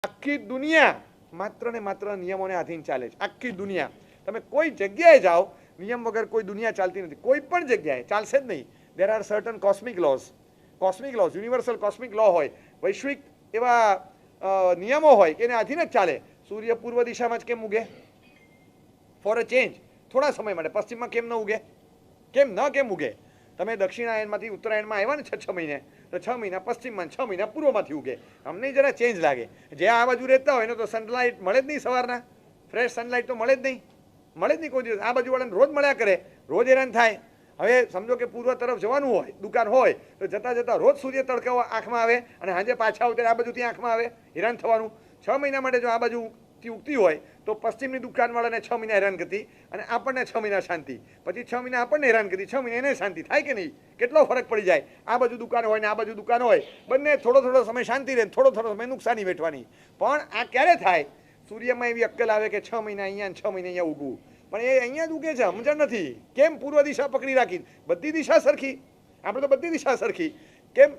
આખી દુનિયા માત્ર ને માત્ર નિયમોને આધીન ચાલે છે. આખી દુનિયા, તમે કોઈ જગ્યાએ જાઓ, નિયમ વગર કોઈ દુનિયા ચાલતી નથી. કોઈ પણ જગ્યાએ ચાલશે જ નહીં. There are certain cosmic laws, universal cosmic law હોય, વૈશ્વિક એવા નિયમો હોય કે એને આધીન જ ચાલે. સૂર્ય પૂર્વ દિશામાં જ કેમ ઉગે? ફોર અ ચેન્જ, થોડા સમય માટે. પશ્ચિમમાં કેમ ન ઉગે? કેમ ઉગે? તમે દક્ષિણાયનમાંથી ઉત્તરાયણમાં આવ્યા ને 6 મહિને, તો 6 મહિના પશ્ચિમમાં, 6 મહિના પૂર્વમાંથી ઉગે. અમને જરા ચેન્જ લાગે. જે આ બાજુ રહેતા હોય એને તો સનલાઇટ મળે જ નહીં સવારના, ફ્રેશ સનલાઇટ તો મળે જ નહીં કોઈ દિવસ. આ બાજુવાળાને રોજ મળ્યા કરે, રોજ હેરાન થાય. હવે સમજો કે પૂર્વ તરફ જવાનું હોય, દુકાન હોય, તો જતાં જતાં રોજ સૂર્ય તડકા આંખમાં આવે અને સાંજે પાછા આવતા આ બાજુથી આંખમાં આવે, હેરાન થવાનું. 6 મહિના માટે જો આ બાજુથી ઉગતી હોય તો પશ્ચિમની દુકાનવાળાને 6 મહિના હેરાન કરતી અને આપણને 6 મહિના શાંતિ. પછી 6 મહિના આપણને હેરાન કરતી, 6 મહિના એને શાંતિ થાય કે નહીં? કેટલો ફરક પડી જાય. આ બાજુ દુકાન હોય ને આ બાજુ દુકાન હોય, બંને થોડો સમય શાંતિ રહે, થોડો સમય નુકસાની વેઠવાની. પણ આ ક્યારે થાય? સૂર્યમાં એવી અક્કલ આવે કે 6 મહિના અહીંયા 6 મહિના અહીંયા ઉગવું. પણ એ અહીંયા જ ઉગે છે, સમજણ નથી. કેમ પૂર્વ દિશા પકડી રાખી? બધી દિશા સરખી, આપણે તો બધી દિશા સરખી. કેમ?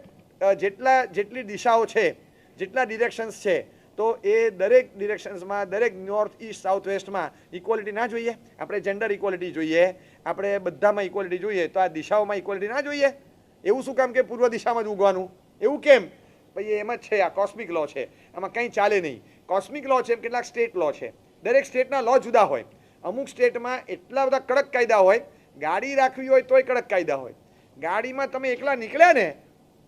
જેટલી દિશાઓ છે, જેટલા ડિરેક્શન્સ છે, તો એ દરેક ડિરેક્શન્સમાં, દરેક નોર્થ ઇસ્ટ સાઉથ વેસ્ટમાં ઇક્વલિટી ના જોઈએ? આપણે જેન્ડર ઇક્વલિટી જોઈએ, આપણે બધામાં ઇક્વલિટી જોઈએ, તો આ દિશાઓમાં ઇક્વલિટી ના જોઈએ? એવું શું કામ કે પૂર્વ દિશામાં જ ઉગવાનું? એવું કેમ? ભાઈ એમ જ છે, આ કોસ્મિક લો છે, આમાં કંઈ ચાલે નહીં. કોસ્મિક લો છે, કેટલાક સ્ટેટ લો છે, દરેક સ્ટેટના લો જુદા હોય. અમુક સ્ટેટમાં એટલા બધા કડક કાયદા હોય, ગાડી રાખવી હોય તોય કડક કાયદા હોય. ગાડીમાં તમે એકલા નીકળ્યા ને,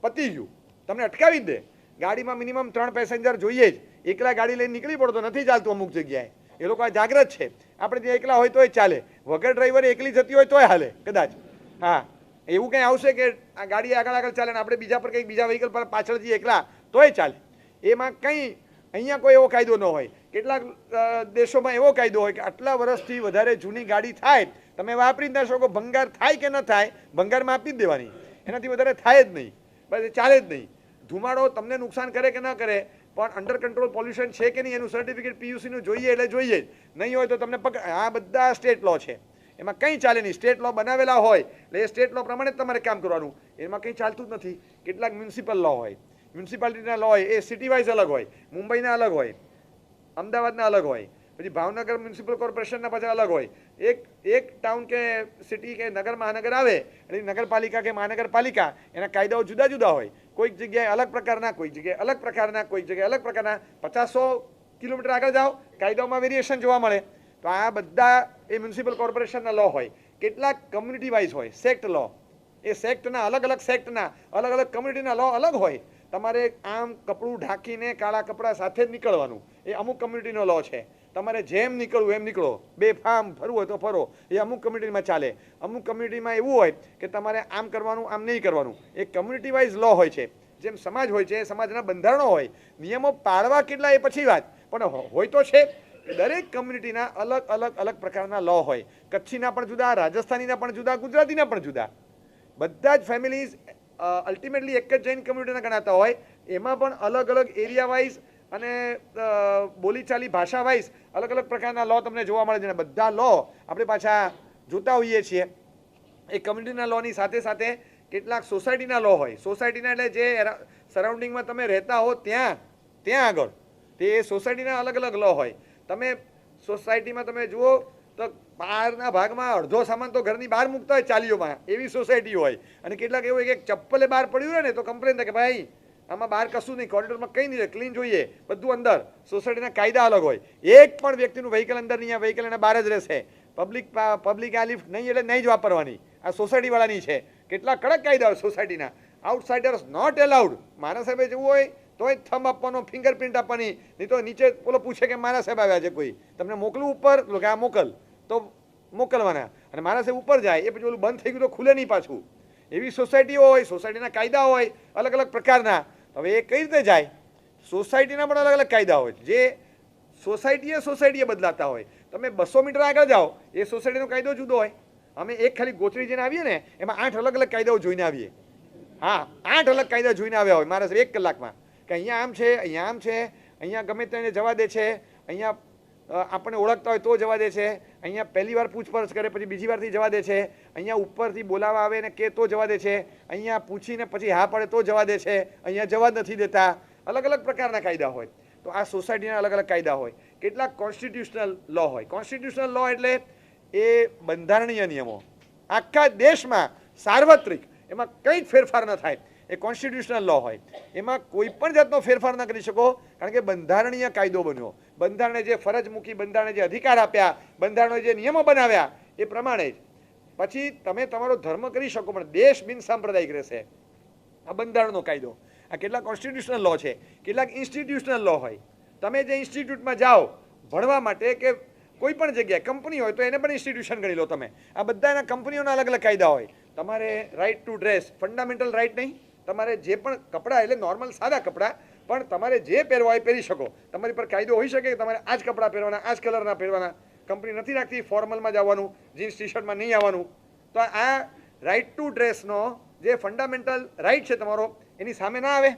પતી ગયું, તમને અટકાવી જ દે. ગાડીમાં મિનિમમ 3 પેસેન્જર જોઈએ જ. એકલા ગાડી લઈને નીકળી પડો તો નથી ચાલતું અમુક જગ્યાએ. એ લોકો આ જાગ્રત છે. આપણે ત્યાં એકલા હોય તોય ચાલે, વગર ડ્રાઈવરે એકલી જતી હોય તોય હાલે કદાચ. હા, એવું કંઈ આવશે કે આ ગાડી આગળ ચાલે ને આપણે બીજા પર કંઈક બીજા વ્હીકલ પર પાછળ જઈએ એકલા તોય ચાલે. એમાં કંઈ અહીંયા કોઈ એવો કાયદો ન હોય. કેટલાક દેશોમાં એવો કાયદો હોય કે આટલા વર્ષથી વધારે જૂની ગાડી થાય, તમે વાપરી જ ના શકો. ભંગાર થાય કે ન થાય, ભંગારમાં આપી જ દેવાની. એનાથી વધારે થાય જ નહીં, બસ એ ચાલે જ નહીં. ધુમાડો તમને નુકસાન કરે કે ન કરે, પણ અંડર કંટ્રોલ પોલ્યુશન છે કે નહીં એનું સર્ટિફિકેટ પીયુસીનું જોઈએ એટલે જોઈએ જ. નહીં હોય તો તમને આ બધા સ્ટેટ લો છે, એમાં કંઈ ચાલે નહીં. સ્ટેટ લો બનાવેલા હોય એટલે એ સ્ટેટ લો પ્રમાણે જ તમારે કામ કરવાનું. એમાં કંઈ ચાલતું જ નથી. કેટલાક મ્યુનિસિપલ લો હોય, મ્યુનિસિપાલિટીના લો હોય, એ સિટી વાઇઝ અલગ હોય. મુંબઈના અલગ હોય, અમદાવાદના અલગ હોય, પછી ભાવનગર મ્યુનિસિપલ કોર્પોરેશનના પાછા અલગ હોય. એક ટાઉન કે સિટી કે નગર મહાનગર આવે એટલે નગરપાલિકા કે મહાનગરપાલિકા, એના કાયદાઓ જુદા જુદા હોય. કોઈક જગ્યાએ અલગ પ્રકારના, કોઈક જગ્યાએ અલગ પ્રકારના, કોઈક જગ્યાએ અલગ પ્રકારના. 50-100 કિલોમીટર આગળ જાઓ, કાયદાઓમાં વેરિએશન જોવા મળે. તો આ બધા એ મ્યુનિસિપલ કોર્પોરેશનના લો હોય. કેટલાક કમ્યુનિટી વાઇઝ હોય, સેક્ટ લો. એ સેક્ટના અલગ સેક્ટના અલગ કમ્યુનિટીના લો અલગ હોય. તમારે આમ કપડું ઢાંકીને કાળા કપડાં સાથે જ નીકળવાનું, એ અમુક કમ્યુનિટીનો લો છે. તમારે જેમ નીકળવું એમ નીકળો, બેફામ ફરવું હોય તો ફરો, એ અમુક કમ્યુનિટીમાં ચાલે. અમુક કમ્યુનિટીમાં એવું હોય કે તમારે આમ કરવાનું, આમ નહીં કરવાનું. એ કમ્યુનિટી વાઇઝ લો હોય છે. જેમ સમાજ હોય છે, સમાજના બંધારણો હોય. નિયમો પાળવા કેટલા એ પછી વાત, પણ હોય તો છે. દરેક કમ્યુનિટીના અલગ પ્રકારના લો હોય. કચ્છીના પણ જુદા, રાજસ્થાનીના પણ જુદા, ગુજરાતીના પણ જુદા. બધા જ ફેમિલીઝ અલ્ટિમેટલી એક જ જૈન કમ્યુનિટીના ગણાતા હોય. એમાં પણ અલગ એરિયા વાઇઝ અને બોલીચાલી ભાષા વાઇઝ અલગ પ્રકારના લો તમને જોવા મળે છે. બધા લો આપણે પાછા જોતા હોઈએ છીએ. એ કમ્યુનિટીના લોની સાથે કેટલાક સોસાયટીના લો હોય. સોસાયટીના એટલે જે સરાઉન્ડિંગમાં તમે રહેતા હો ત્યાં આગળ તે સોસાયટીના અલગ લો હોય. તમે સોસાયટીમાં તમે જુઓ તો બહારના ભાગમાં અડધો સામાન તો ઘરની બહાર મૂકતા હોય ચાલીઓમાં, એવી સોસાયટી હોય. અને કેટલાક એવું એક ચપ્પલે બહાર પડ્યું હોય ને તો કમ્પ્લેન થાય કે ભાઈ આમાં બહાર કશું નહીં, કોરિડોરમાં કંઈ નહીં, ક્લીન જોઈએ, બધું અંદર. સોસાયટીના કાયદા અલગ હોય. એક પણ વ્યક્તિનું વ્હીકલ અંદર નહીં, વ્હીકલ એના બહાર જ રહેશે. પબ્લિક આ લિફ્ટ નહીં એટલે નહીં જ વાપરવાની, આ સોસાયટીવાળાની છે. કેટલા કડક કાયદા હોય સોસાયટીના. આઉટસાઇડર્સ નોટ એલાઉડ. મારા સાહેબે જવું હોય તોય થંબ આપવાનો, ફિંગરપ્રિન્ટ આપવાની, નહીં તો નીચે બોલો પૂછે કે મારા સાહેબ આવ્યા છે કોઈ, તમને મોકલું ઉપર, કે આ મોકલ, તો મોકલવાના. અને મારા સાહેબ ઉપર જાય એ પછી ઓલું બંધ થઈ ગયું તો ખુલે નહીં પાછું. એવી સોસાયટીઓ હોય, સોસાયટીના કાયદા હોય અલગ પ્રકારના. હવે એ કઈ રીતે જાય? સોસાયટીના પણ અલગ કાયદા હોય. જે સોસાયટીએ બદલાતા હોય. તમે 200 મીટર આગળ જાઓ, એ સોસાયટીનો કાયદો જુદો હોય. અમે એક ખાલી ગોચરી જઈને આવીએ ને, એમાં 8 અલગ કાયદાઓ જોઈને આવીએ. હા, 8 અલગ કાયદા જોઈને આવ્યા હોય મારા સાહેબ 1 કલાકમાં, કે અહીંયા આમ છે, અહીંયા આમ છે, અહીંયા ગમે તેને જવા દે છે, અહીંયા આપણને ઓળખતા હોય તો જવા દે છે, અહીંયા પહેલી વાર પૂછપરછ કરે પછી બીજી વારથી જવા દે છે, અહીંયા ઉપરથી બોલાવા આવે ને કે તો જવા દે છે, અહીંયા પૂછીને પછી હા પડે તો જવા દે છે, અહીંયા જવા નથી દેતા. અલગ પ્રકારના કાયદા હોય. તો આ સોસાયટીના અલગ અલગ કાયદા હોય, કેટલાક કોન્સ્ટિટ્યુશનલ લો હોય. કોન્સ્ટિટ્યુશનલ લો એટલે એ બંધારણીય નિયમો, આખા દેશમાં સાર્વત્રિક, એમાં કંઈ જ ફેરફાર ન થાય, એ કોન્સ્ટિટ્યુશનલ લો હોય. એમાં કોઈ પણ જાતનો ફેરફાર ન કરી શકો, કારણ કે બંધારણીય કાયદો બન્યો. બંધારણે જે ફરજ મૂકી, બંધારણે જે અધિકાર આપ્યા, બંધારણે જે નિયમો બનાવ્યા એ પ્રમાણે જ પછી તમે તમારો ધર્મ કરી શકો, પણ દેશ બિન સાંપ્રદાયિક રહેશે. આ બંધારણનો કાયદો. આ કેટલાક કોન્સ્ટિટ્યુશનલ લો છે, કેટલાક ઇન્સ્ટિટ્યુશનલ લો હોય. તમે જે ઇન્સ્ટિટ્યૂટમાં જાઓ ભણવા માટે કે કોઈ પણ જગ્યાએ કંપની હોય તો એને પણ ઇન્સ્ટિટ્યુશન ગણી લો તમે. આ બધાના કંપનીઓના અલગ અલગ કાયદા હોય. તમારે right to dress, fundamental right નહીં. તમારે જે પણ કપડાં, એટલે નોર્મલ સાદા કપડાં, પણ તમારે જે પહેરવા હોય પહેરી શકો. તમારી પર કાયદો હોઈ શકે કે તમારે આ જ કપડાં પહેરવાના, આ જ કલરના પહેરવાના. કંપની નથી રાખતી ફોર્મલમાં જ આવવાનું, જીન્સ ટી શર્ટમાં નહીં આવવાનું. તો આ રાઇટ ટુ ડ્રેસનો જે ફંડામેન્ટલ રાઇટ છે તમારો, એની સામે ના આવે.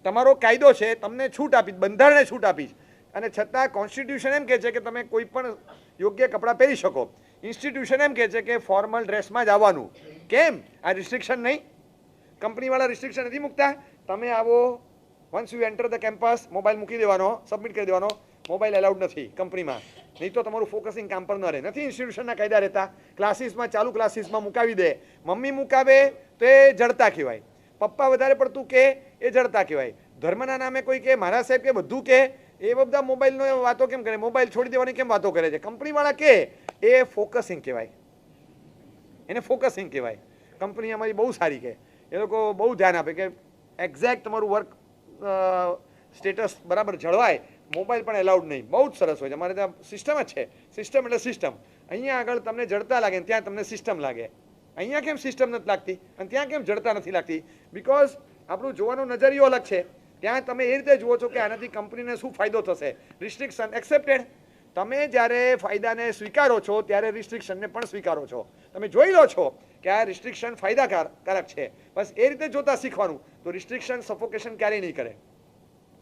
તમારો કાયદો છે, તમને છૂટ આપી, બંધારણે છૂટ આપી, અને છતાં કોન્સ્ટિટ્યુશન એમ કહે છે કે તમે કોઈ પણ યોગ્ય કપડાં પહેરી શકો. ઇન્સ્ટિટ્યુશન એમ કહે છે કે ફોર્મલ ડ્રેસમાં જ આવવાનું. કેમ? આ રિસ્ટ્રિક્શન નહીં. કંપનીવાળા રિસ્ટ્રિક્શન નથી મૂકતા. તમે આવો, once you enter the campus, mobile મૂકી દેવાનો, સબમિટ કરી દેવાનો. મોબાઈલ એલાઉડ નથી કંપનીમાં, નહીં તો તમારું ફોકસિંગ કામ પર ન રહે. નથી ઇન્સ્ટિટ્યુશનના કાયદા રહેતા. ક્લાસીસમાં, ચાલુ ક્લાસીસમાં મુકાવી દે. મમ્મી મુકાવે તો એ જડતા કહેવાય, પપ્પા વધારે પડતું કે એ જડતા કહેવાય. ધર્મના નામે કોઈ કે મહારાજ સાહેબ કે બધું કે એ બધા મોબાઈલનો વાતો કેમ કરે, મોબાઈલ છોડી દેવાની કેમ વાતો કરે છે. કંપનીવાળા કે એ ફોકસિંગ કહેવાય, એને ફોકસિંગ કહેવાય. કંપની અમારી બહુ સારી કે એ લોકો બહુ ધ્યાન આપે કે એક્ઝેક્ટ તમારું વર્ક સ્ટેટસ બરાબર જળવાય. મોબાઈલ પણ એલાઉડ નહીં. બહુ જ સરસ હોય છે. અમારે ત્યાં સિસ્ટમ જ છે. સિસ્ટમ એટલે સિસ્ટમ. અહીંયા આગળ તમને જડતા લાગે, ત્યાં તમને સિસ્ટમ લાગે. અહીંયા કેમ સિસ્ટમ નથી લાગતી અને ત્યાં કેમ જડતા નથી લાગતી? બિકોઝ આપણું જોવાનો નજરિયો અલગ છે. ત્યાં તમે એ રીતે જુઓ છો કે આનાથી કંપનીને શું ફાયદો થશે. Restriction accepted. તમે જ્યારે ફાયદાને સ્વીકારો છો ત્યારે રિસ્ટ્રિક્શનને પણ સ્વીકારો છો. તમે જોઈ લો છો કે આ રિસ્ટ્રિક્શન ફાયદાકારક છે. બસ એ રીતે જોતા શીખવાનું. તો રિસ્ટ્રિક્શન સફોકેશન ક્યારેય નહીં કરે,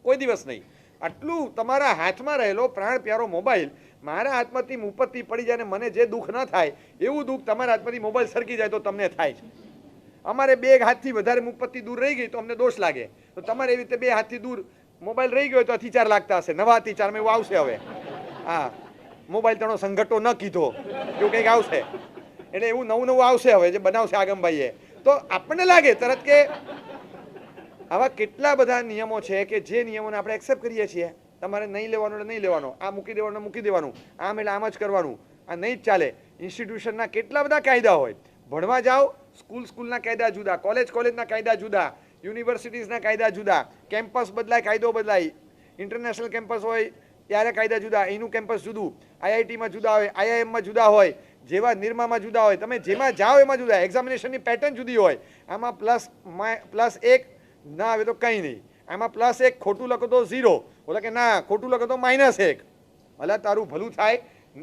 કોઈ દિવસ નહીં. આટલું તમારા હાથમાં રહેલો પ્રાણ પ્યારો મોબાઈલ મારા હાથમાંથી મુપત્તિ પડી જાય ને મને જે દુઃખ ન થાય એવું દુઃખ તમારા હાથમાંથી મોબાઈલ સરકી જાય તો તમને થાય છે. અમારે બે હાથથી વધારે મુપત્તિ દૂર રહી ગઈ તો અમને દોષ લાગે. તો તમારે એવી રીતે બે હાથથી દૂર મોબાઈલ રહી ગયો તો હથિચાર લાગતા હશે. નવા હથિચારમાં એવું આવશે હવે. હા, મોબાઈલ તણો સંઘટો ન કીધો એવું કંઈક આવશે. એટલે એવું નવું નવું આવશે હવે જે બનાવશે આગમભાઈએ. તો આપણને લાગે તરત કે આવા કેટલા બધા નિયમો છે કે જે નિયમોને આપણે એક્સેપ્ટ કરીએ છીએ. તમારે નહીં લેવાનું એટલે નહીં લેવાનો, આ મૂકી દેવાનું મૂકી દેવાનું, આમ એટલે આમ જ કરવાનું, આ નહીં જ ચાલે. ઇન્સ્ટિટ્યુશનના કેટલા બધા કાયદા હોય. ભણવા જાઓ, સ્કૂલના કાયદા જુદા, કોલેજના કાયદા જુદા, યુનિવર્સિટીઝના કાયદા જુદા, કેમ્પસ બદલાય, કાયદો બદલાય. ઇન્ટરનેશનલ કેમ્પસ હોય ત્યારે કાયદા જુદા, એનું કેમ્પસ જુદું, આઈઆઈટીમાં જુદા હોય, આઈઆઈએમમાં જુદા હોય, જેવા નિરમામાં જુદા હોય. તમે જેમાં જાઓ એમાં જુદા. એક્ઝામિનેશનની પેટર્ન જુદી હોય. આમાં +1 ના આવે તો કંઈ નહીં. આમાં +1 ખોટું લખો તો 0, બોલે કે ના ખોટું લખો તો -1. ભલે તારું ભલું થાય.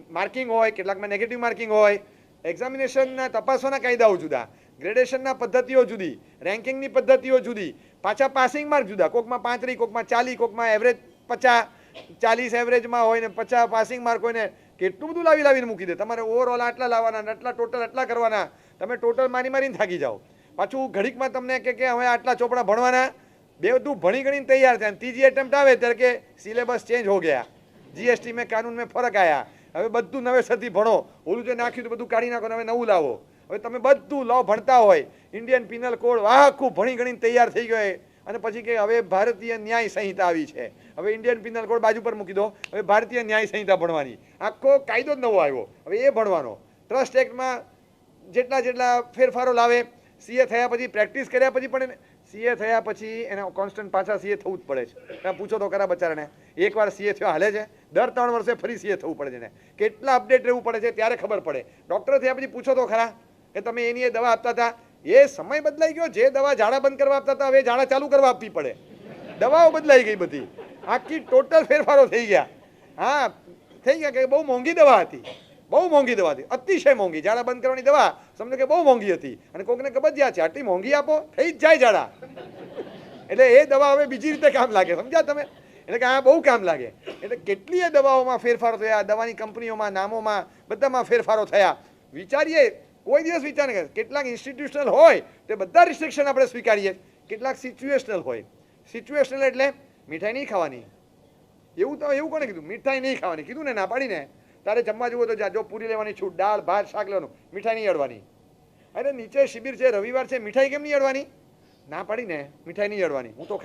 માર્કિંગ હોય, કેટલાકમાં નેગેટિવ માર્કિંગ હોય. એક્ઝામિનેશનના તપાસવાના કાયદાઓ જુદા, ગ્રેડેશનના પદ્ધતિઓ જુદી, રેન્કિંગની પદ્ધતિઓ જુદી, પાછા પાસિંગ માર્ક જુદા. કોકમાં 35, કોકમાં 40, કોકમાં એવરેજ 50, 40 એવરેજમાં હોય ને 50 પાસિંગ માર્ક હોય ને કેટલું બધું લાવીને મૂકી દે. તમારે ઓવરઓલ આટલા લાવવાના, આટલા ટોટલ આટલા કરવાના. તમે ટોટલ મારીને થાકી જાઓ. પાછું ઘડીકમાં તમને કે હવે આટલા ચોપડા ભણવાના. બધું ભણી ગણીને તૈયાર થાય. ત્રીજી એટેમ્પ્ટ આવે ત્યારે કે સિલેબસ ચેન્જ હો ગયા, જીએસટી મેં કાનૂન મેં ફરક આયા, હવે બધું નવેસરથી ભણો. ઓલું જે નાખ્યું તો બધું કાઢી નાખો, હવે નવું લાવો. હવે તમે બધું લો ભણતા હોય, ઇન્ડિયન પિનલ કોડ આખું ભણી ગણીને તૈયાર થઈ ગયો અને પછી કે હવે ભારતીય ન્યાય સંહિતા આવી છે, હવે ઇન્ડિયન પિનલ કોડ બાજુ પર મૂકી દો, હવે ભારતીય ન્યાય સંહિતા ભણવાની. આખો કાયદો જ નવો આવ્યો, હવે એ ભણવાનો. ટ્રસ્ટ એક્ટમાં જેટલા ફેરફારો લાવે. સીએ થયા પછી, પ્રેક્ટિસ કર્યા પછી, પણ સીએ થયા પછી એને કોન્સ્ટન્ટ પાછા સીએ થવું જ પડે છે. તમે પૂછો તો ખરા બચારાને, એકવાર સીએ થયો હાલે છે, દર 3 વર્ષે ફરી સીએ થવું પડે છે ને. કેટલા અપડેટ રહેવું પડે છે ત્યારે ખબર પડે. ડૉક્ટર થયા પછી પૂછો તો ખરા કે તમે એની એ દવા આપતા હતા, એ સમય બદલાઈ ગયો. જે દવા ઝાડા બંધ કરવા આપતા હતા હવે ઝાડા ચાલુ કરવા આપવી પડે. દવાઓ બદલાઈ ગઈ બધી, આખી ટોટલ ફેરફારો થઈ ગયા. હા, થઈ ગયા કે બહુ મોંઘી દવા હતી, બહુ મોંઘી દવા હતી, અતિશય મોંઘી. ઝાડા બંધ કરવાની દવા સમજો કે બહુ મોંઘી હતી અને કોઈકને કબજિયાત છે, આટલી મોંઘી આપો થઈ જ જાય ઝાડા. એટલે એ દવા હવે બીજી રીતે કામ લાગે, સમજ્યા તમે? એટલે કે આ બહુ કામ લાગે. એટલે કેટલીય દવાઓમાં ફેરફારો થયા, દવાની કંપનીઓમાં, નામોમાં, બધામાં ફેરફારો થયા. વિચારીએ, કોઈ દિવસ વિચાર નહીં. કેટલાક ઇન્સ્ટિટ્યુશનલ હોય તે બધા રિસ્ટ્રિક્શન આપણે સ્વીકારીએ, કેટલાક સિચ્યુએશનલ હોય. સિચ્યુએશનલ એટલે મીઠાઈ નહીં ખાવાની, એવું કોને કીધું? મીઠાઈ નહીં ખાવાની કીધું ને, ના પાડીને. તારે જમવા જવું તો જો પૂરી લેવાની છૂટ, દાળ ભાત શાક લેવાનું, મીઠાઈ નહીં અડવાની. અરે નીચે શિબિર છે, રવિવાર છે, મીઠાઈ કેમ નહીં અડવાની? ના પાડીને, મીઠાઈ નહીં અડવાની, હું તો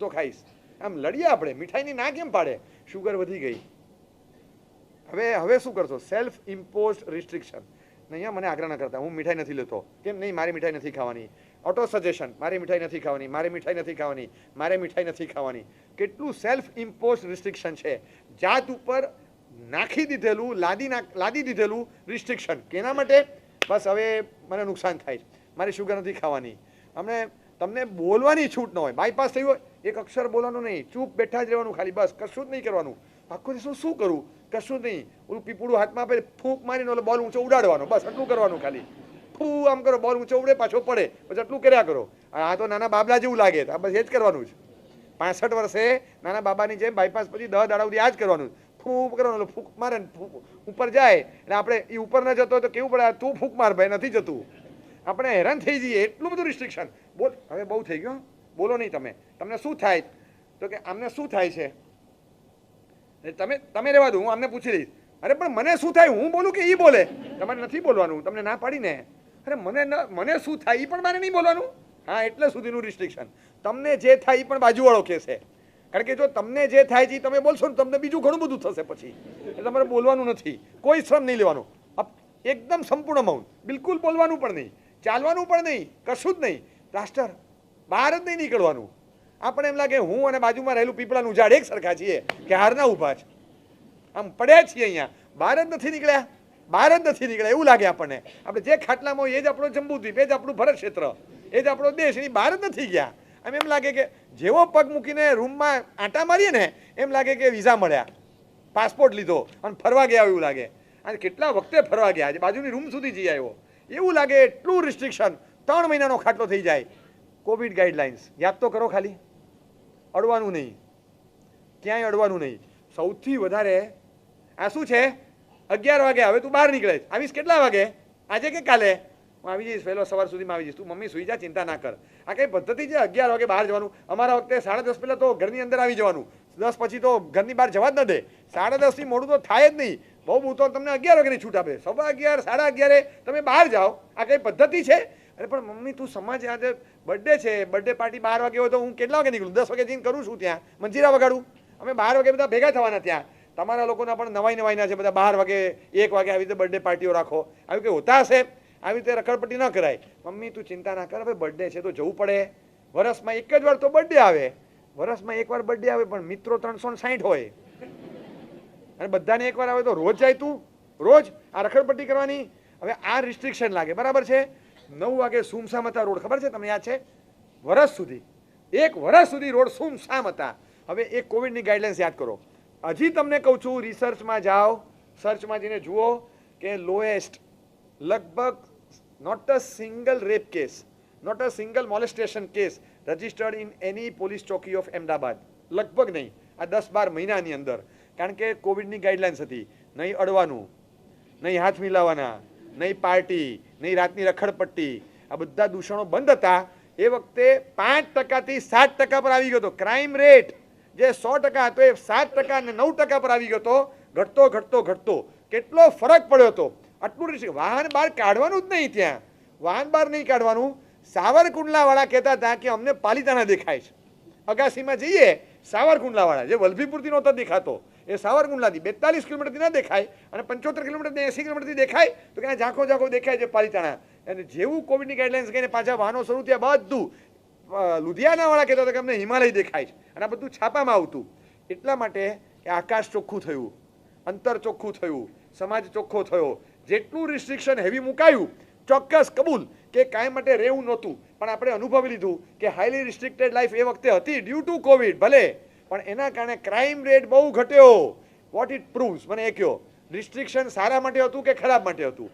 ખાઈશ. આમ લડીએ આપણે, મીઠાઈની ના કેમ પાડે? શુગર વધી ગઈ. હવે શું કરશો? Self imposed restriction. અહીંયા મને આગ્રહ ન કરતા, હું મીઠાઈ નથી લેતો. કેમ નહીં? મારી મીઠાઈ નથી ખાવાની. ઓટો સજેશન, મારી મીઠાઈ નથી ખાવાની, મારે મીઠાઈ નથી ખાવાની, મારે મીઠાઈ નથી ખાવાની. કેટલું સેલ્ફ ઇમ્પોઝડ રિસ્ટ્રિક્શન છે, જાત ઉપર નાખી દીધેલું, લાદી દીધેલું રિસ્ટ્રિક્શન. કેના માટે? બસ હવે મને નુકસાન થાય છે, મારી શુગર નથી ખાવાની. તમને બોલવાની છૂટ ન હોય, બાયપાસ થયું હોય, એક અક્ષર બોલવાનું નહીં, ચૂપ બેઠા જ રહેવાનું ખાલી, બસ કશું જ નહીં કરવાનું. આખો દિવસ શું કરું? કશું જ નહીં. ઓલું પીપળું હાથમાં આપે, ફૂંક મારીને ઓલો બોલ ઊંચો ઉડાડવાનો, બસ એટલું કરવાનું ખાલી. ફૂ આમ કરો, બોલ ઊંચો ઉડે, પાછો પડે, બસ એટલું કર્યા કરો. આ તો નાના બાબલા જેવું લાગે, બસ એ જ કરવાનું છે. 65 વર્ષે નાના બાબાની જેમ બાયપાસ પછી 10 દાડા સુધી આ જ કરવાનું. ફૂંક કરવાનું, ફૂંક મારે ઉપર જાય એટલે આપણે એ ઉપર ન જતો તો કેવું પડે? તું ફૂંક માર ભાઈ, નથી જતું. આપણે હેરાન થઈ જઈએ, એટલું બધું રિસ્ટ્રિક્શન. બોલ, હવે બહુ થઈ ગયું, બોલો નહીં તમે. તમને શું થાય? તો કે આમને શું થાય છે? તમે રહેવા દો, હું આમને પૂછી લઈશ. અરે પણ મને શું થાય? હું બોલું કે એ બોલે? તમારે નથી બોલવાનું, તમને ના પાડીને. અરે મને શું થાય એ પણ મારે નહીં બોલવાનું. હા, એટલે સુધીનું રિસ્ટ્રિક્શન. તમને જે થાય એ પણ બાજુવાળો કહેશે. કારણ કે જો તમને જે થાય છે તમે બોલશો ને, તમને બીજું ઘણું બધું થશે પછી. એટલે તમારે બોલવાનું નથી, કોઈ શ્રમ નહીં લેવાનું, એકદમ સંપૂર્ણ મૌન, બિલકુલ બોલવાનું પણ નહીં, ચાલવાનું પણ નહીં, કશું જ નહીં. પ્લાસ્ટર, બહાર જ નહીં નીકળવાનું. આપણે એમ લાગે હું અને બાજુમાં રહેલું પીપળાનું ઝાડ એક સરખા છીએ કે હારના ઊભા છે, આમ પડ્યા છીએ અહીંયા, બહાર જ નથી નીકળ્યા, એવું લાગે આપણને. આપણે જે ખાટલામાં હોય એ જ આપણો જંબુદ્વીપ, એ જ આપણું ભરત ક્ષેત્ર, એ જ આપણો દેશ, એની બહાર જ નથી ગયા. એમ લાગે કે જેવો પગ મૂકીને રૂમમાં આંટા મારીએ ને એમ લાગે કે વિઝા મળ્યા, પાસપોર્ટ લીધો અને ફરવા ગયા એવું લાગે. અને કેટલા વખતે ફરવા ગયા, આજે બાજુની રૂમ સુધી જઈ આવ્યો એવું લાગે. એટલું રિસ્ટ્રિક્શન, 3 મહિનાનો ખાટલો થઈ જાય. કોવિડ ગાઈડલાઇન્સ યાદ તો કરો ખાલી. અડવાનું નહીં, ક્યાંય અડવાનું નહીં. સૌથી વધારે આ શું છે? 11 વાગે હવે તું બહાર નીકળે, આવીશ કેટલા વાગે? આજે કે કાલે? હું આવી જઈશ, વહેલો સવાર સુધીમાં આવી જઈશ, તું મમ્મી સુઈ જા, ચિંતા ના કર. આ કઈ પદ્ધતિ છે? 11 વાગે બહાર જવાનું. અમારા વખતે 10:30 પહેલાં તો ઘરની અંદર આવી જવાનું, 10 પછી તો ઘરની બહાર જવા જ ન દે. 10:30 થી મોડું તો થાય જ નહીં. બહુ તો તમને 11 વાગ્યાની છૂટ આપે, 11:15, 11:30 તમે બહાર જાઓ. આ કઈ પદ્ધતિ છે? અરે પણ મમ્મી તું સમજ, આજે બર્થડે છે, બર્થડે પાર્ટી 12 વાગે હોય તો હું કેટલા વાગે નીકળું? 10 વાગે જઈને કરું છું, ત્યાં મંજીરા વગાડું. અમે 12 વાગે બધા ભેગા થવાના ત્યાં. તમારા લોકોના પણ નવાઈના છે, બધા 12 વાગે 1 વાગે આવી રીતે બર્થડે પાર્ટીઓ રાખો. આવી કંઈ હોતા હશે? આવી રીતે રખડપટ્ટી ન કરાય. મમ્મી તું ચિંતા ના કર, હવે બર્થડે છે તો જવું પડે. વર્ષમાં એક જ વાર તો બર્થડે આવે, વર્ષમાં એક વાર બર્થડે આવે, પણ મિત્રો 360 હોય અને બધાને એકવાર આવે તો રોજ જાય તું? રોજ આ રખડપટ્ટી કરવાની? હવે આ રિસ્ટ્રિક્શન લાગે, બરાબર છે. 9 વાગે સુમસામ હતા રોડ, ખબર છે તમને? યાદ છે? એક વર્ષ સુધી રોડ સુમસામ હતા. હવે એ કોવિડની ગાઈડલાઇન્સ યાદ કરો. હજી તમને કહું છું, રિસર્ચમાં જાઓ, સર્ચમાં જઈને જુઓ કે લોએસ્ટ લગભગ not a single rape case, not a single molestation case registered in any police ચોકી of Ahmedabad. લગભગ નહીં, આ 10-12 મહિનાની અંદર. કારણ કે કોવિડની ગાઈડલાઇન્સ હતી, નહીં અડવાનું, નહીં હાથ મિલાવવાના, નહીં પાર્ટી, નહીં રાતની રખડપટ્ટી, આ બધા દૂષણો બંધ હતા. એ વખતે 5% થી 7% પર આવી ગયો હતો ક્રાઇમ રેટ. જે 100% હતો એ 7% અને 9% પર આવી ગયો હતો. ઘટતો કેટલો ફરક પડ્યો હતો. આટલું વાહન બહાર કાઢવાનું જ નહીં, ત્યાં વાહન બહાર નહીં કાઢવાનું. સાવરકુંડલા વાળા કહેતા હતા કે અમને પાલિતાણા દેખાય છે. અગાસીમાં જઈએ, સાવરકુંડલા વાળા જે વલભીપુરથી નહોતો દેખાતો, એ સાવરકુંડલાથી 42 કિલોમીટરથી ના દેખાય અને 75 કિલોમીટર 80 કિલોમીટરથી દેખાય તો કે ઝાંખો દેખાય છે પાલિતાણા. અને જેવું કોવિડની ગાઈડલાઇન્સ કહીને પાછા વાહનો શરૂ થયા, બધું લુધિયાના વાળા કહેતા હતા કે અમને હિમાલય દેખાય છે. અને આ બધું છાપામાં આવતું. એટલા માટે કે આકાશ ચોખ્ખું થયું, અંતર ચોખ્ખું થયું, સમાજ ચોખ્ખો થયો. જેટલું રિસ્ટ્રિક્શન હેવી મુકાયું, ચોક્કસ કબૂલ કે કાંઈ માટે રહેવું નહોતું, પણ આપણે અનુભવી લીધું કે હાઈલી રિસ્ટ્રિક્ટેડ લાઈફ એ વખતે હતી ડ્યુ ટુ કોવિડ, ભલે, પણ એના કારણે ક્રાઇમ રેટ બહુ ઘટ્યો. વોટ ઇટ પ્રૂવ્સ, મને એ કહો, રિસ્ટ્રિક્શન સારા માટે હતું કે ખરાબ માટે હતું?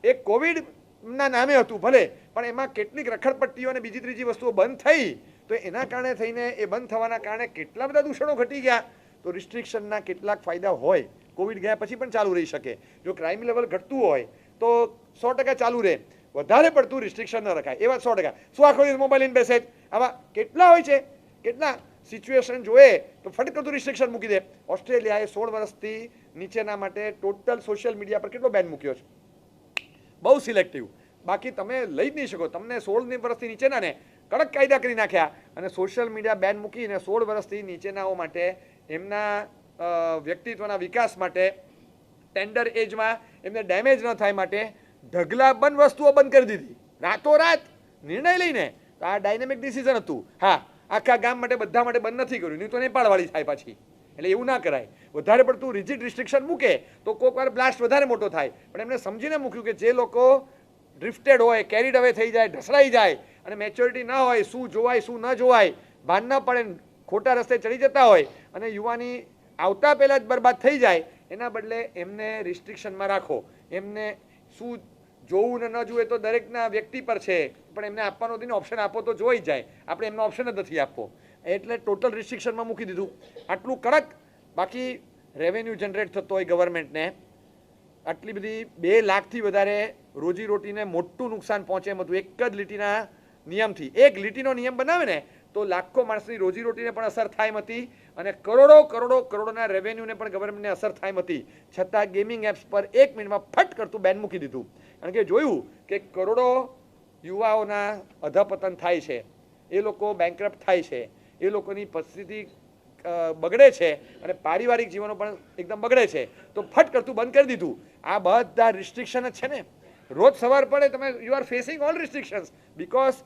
એ કોવિડના નામે હતું ભલે, પણ એમાં કેટલીક રખડપટ્ટીઓ અને બીજી ત્રીજી વસ્તુઓ બંધ થઈ, તો એના કારણે થઈને એ બંધ થવાના કારણે કેટલા બધા દૂષણો ઘટી ગયા. તો રિસ્ટ્રિક્શનના કેટલાક ફાયદા હોય, કોવિડ ગયા પછી પણ ચાલુ રહી શકે. જો ક્રાઇમ લેવલ ઘટતું હોય તો 100% ચાલુ રહે, વધારે પડતું રિસ્ટ્રિક્શન ન રખાય. એવા 100%. શું આખો દિવસ મોબાઈલ લઈને બેસે? આવા કેટલા હોય છે, કેટલા સિચ્યુએશન જોઈએ તો ફટ કરતું રિસ્ટ્રિક્શન મૂકી દે. ઓસ્ટ્રેલિયાએ 16 વર્ષથી નીચેના માટે ટોટલ સોશિયલ મીડિયા પર કેટલો બેન મૂક્યો છે? બહુ સિલેક્ટિવ. બાકી તમે લઈ જ નહીં શકો. તમને 16 વર્ષથી નીચેનાને કડક કાયદા કરી નાખ્યા અને સોશિયલ મીડિયા બેન મૂકીને 16 વર્ષથી નીચેનાઓ માટે એમના વ્યક્તિત્વના વિકાસ માટે, ટેન્ડર એજમાં એમને ડેમેજ ન થાય માટે ઢગલાબંધ વસ્તુઓ બંધ કરી દીધી રાતોરાત નિર્ણય લઈને. તો આ ડાયનેમિક ડિસિઝન હતું. હા, આખા ગામ માટે બધા માટે બંધ નથી કર્યું, નહીં તો નેપાળવાળી થાય પાછી. એટલે એવું ના કરાય. વધારે પડતું રિજિડ રિસ્ટ્રિક્શન મૂકે તો કોઈક વાર બ્લાસ્ટ વધારે મોટો થાય. પણ એમને સમજીને મૂક્યું કે જે લોકો ડ્રિફ્ટેડ હોય, કેરીડ અવે થઈ જાય, ઢસડાઈ જાય અને મેચ્યોરિટી ના હોય, શું જોવાય શું ન જોવાય ભાન ન પડે, ખોટા રસ્તે ચડી જતા હોય અને યુવાની આવતા પહેલાં જ બરબાદ થઈ જાય, એના બદલે એમને રિસ્ટ્રિક્શનમાં રાખો. એમને શું જોવું ને ન જોઈએ તો દરેકના વ્યક્તિ પર છે, પણ એમને આપવાનો દીને ઓપ્શન આપો તો જોઈ જાય. આપણે એમનો ઓપ્શન જ નથી આપવો, એટલે ટોટલ રિસ્ટ્રિક્શનમાં મૂકી દીધું. આટલું કડક. બાકી રેવન્યુ જનરેટ થતો હોય ગવર્મેન્ટને, આટલી બધી 2 લાખથી વધારે રોજીરોટીને મોટું નુકસાન પહોંચે એમ હતું એક જ લીટીના નિયમથી. એક લીટીનો નિયમ બનાવે ને તો લાખો માણસની રોજીરોટીને પણ અસર થાય એમ હતી અને કરોડોના રેવન્યુને પણ ગવર્મેન્ટને અસર થાય એમ હતી. છતાં ગેમિંગ એપ્સ પર 1 મિનિટમાં ફટ કરતું બેન મૂકી દીધું. કારણ કે જોયું કે કરોડો યુવાઓના અધપતન થાય છે, એ લોકો બેંકરપ્ટ થાય છે, એ લોકોની પરિસ્થિતિ બગડે છે અને પારિવારિક જીવનો પણ એકદમ બગડે છે, તો ફટ કરતું બંધ કરી દીધું. આ બધા રિસ્ટ્રિક્શન જ છે ને. રોજ સવાર પડે તમે you are facing all restrictions because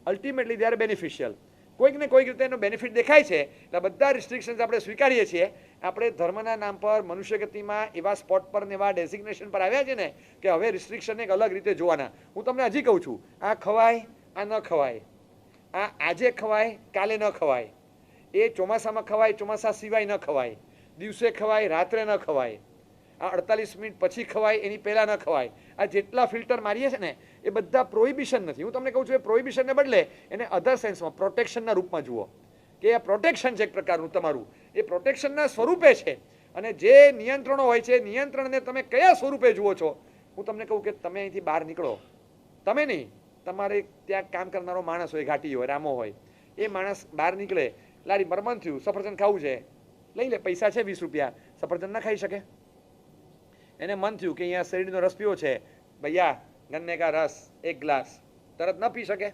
ultimately they are beneficial. કોઈક ને કોઈક રીતે એનો બેનિફિટ દેખાય છે. એટલે બધા રિસ્ટ્રિક્શન્સ આપણે સ્વીકારીએ છીએ. આપણે ધર્મના નામ પર મનુષ્ય ગતિમાં એવા સ્પોટ પર ને એવા ડેઝિગ્નેશન પર આવ્યા છે ને કે હવે રિસ્ટ્રિક્શનને એક અલગ રીતે જોવાના. હું તમને હજી કહું છું, આ ખવાય, આ ન ખવાય, આ આજે ખવાય, કાલે ન ખવાય, એ ચોમાસામાં ખવાય, ચોમાસા સિવાય ન ખવાય, દિવસે ખવાય, રાત્રે ન ખવાય, આ 48 મિનિટ પછી ખવાય, એની પહેલાં ન ખવાય. આ જેટલા ફિલ્ટર મારીએ છે ને એ બધા પ્રોહિબિશન નથી. હું તમને કહું છું એ પ્રોહિબિશનને બદલે એને અધર સેન્સમાં પ્રોટેક્શનના રૂપમાં જુઓ કે આ પ્રોટેક્શન છે એક પ્રકારનું તમારું. એ પ્રોટેક્શનના સ્વરૂપે છે. અને જે નિયંત્રણો હોય છે નિયંત્રણને તમે કયા સ્વરૂપે જુઓ છો? હું તમને કહું કે તમે અહીંથી બહાર નીકળો, તમે નહીં, તમારે ત્યાં કામ કરનારો માણસ હોય, ઘાટી હોય, રામો હોય, એ માણસ બહાર નીકળે, લારી પર મન થયું સફરજન ખાવું છે, લઈ લે, પૈસા છે 20 રૂપિયા, સફરજન ના ખાઈ શકે? એને મન થયું કે અહીંયા શેરડીનો રસ પીવો છે, ભૈયા ગન્ને કા રસ 1 ગ્લાસ, તરત ન પી શકે?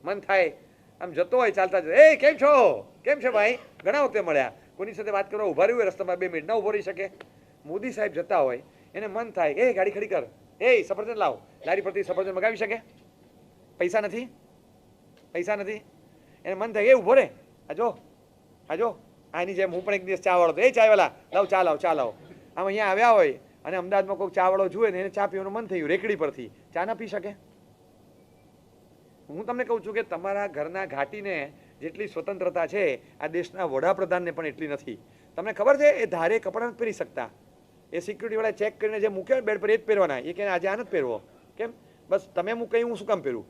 મન થાય, આમ જતો હોય ચાલતા જ, એ કેમ છો, કેમ છે ભાઈ, ઘણા વખતે મળ્યા, કોની સાથે વાત કરવા ઊભા રહ્યું હોય રસ્તામાં 2 મિનિટ ના ઊભો રહી શકે? મોદી સાહેબ જતા હોય, એને મન થાય, એ ગાડી ખડી કર, એ સફરજન લાવ, લારી પરથી સફરજન મગાવી શકે? પૈસા નથી, પૈસા નથી, એને મન થાય, એ ઊભો રે, આજો આની જેમ હું પણ એક દિવસ ચા વાળો હતો, એ ચાયવાલા લાવ, ચા લાવ, ચા લાવ. આમ અહીંયા આવ્યા હોય અને અમદાવાદમાં કોઈ ચા વાળો જુએ ને એને ચા પીવાનું મન થયું રેકડી પરથી, ચા ના પી શકે? હું તમને કહું છું કે તમારા ઘરના ઘાટીને જેટલી સ્વતંત્રતા છે આ દેશના વડાપ્રધાનને પણ એટલી નથી. તમને ખબર છે એ ધારે કપડાં નથી પહેરી શકતા. એ સિક્યુરિટીવાળા ચેક કરીને જે મૂક્યા બેડ પર એ જ પહેરવાના. એ કે આજે આ નથી પહેરવો. કેમ? બસ તમે મૂકી હું શું કામ પહેરું?